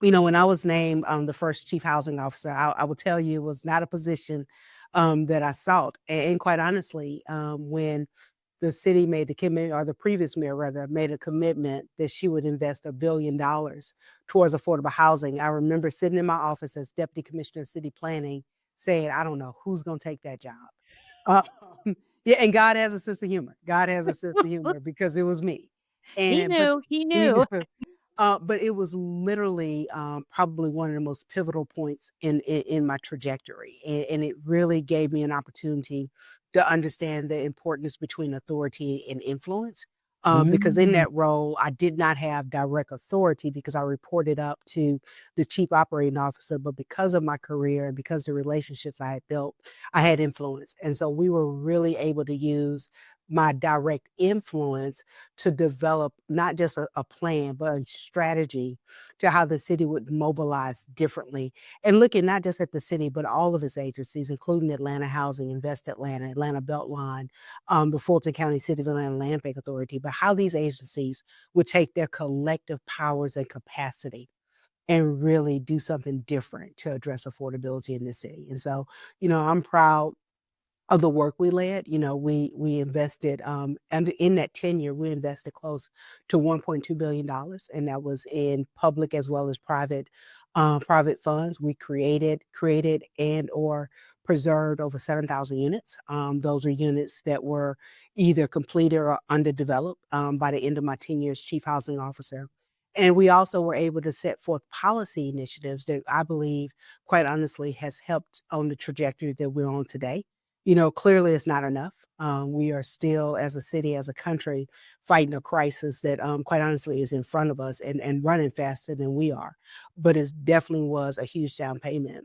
When I was named the first chief housing officer, I will tell you it was not a position that I sought. And quite honestly, when the city made the commitment, or the previous mayor rather, made a commitment that she would invest $1 billion towards affordable housing, I remember sitting in my office as deputy commissioner of city planning saying, I don't know who's going to take that job. Um, yeah, and God has a sense of humor. God has a sense of humor because it was me. He And but knew, he he knew. knew. But it was literally probably one of the most pivotal points in my trajectory, and it really gave me an opportunity to understand the importance between authority and influence. Because in Mm. that role, I did not have direct authority because I reported up to the chief operating officer, but because of my career and because the relationships I had built, I had influence, and so we were really able to use my direct influence to develop not just a plan, but a strategy to how the city would mobilize differently. And looking not just at the city, but all of its agencies, including Atlanta Housing, Invest Atlanta, Atlanta Beltline, the Fulton County City of Atlanta Land Bank Authority, but how these agencies would take their collective powers and capacity and really do something different to address affordability in this city. And so, I'm proud of the work we led. We invested, and in that tenure, we invested close to $1.2 billion, and that was in public as well as private funds. We created and or preserved over 7,000 units. Those are units that were either completed or underdeveloped by the end of my tenure as chief housing officer. And we also were able to set forth policy initiatives that I believe, quite honestly, has helped on the trajectory that we're on today. Clearly it's not enough. We are still, as a city, as a country, fighting a crisis that, quite honestly, is in front of us and running faster than we are. But it definitely was a huge down payment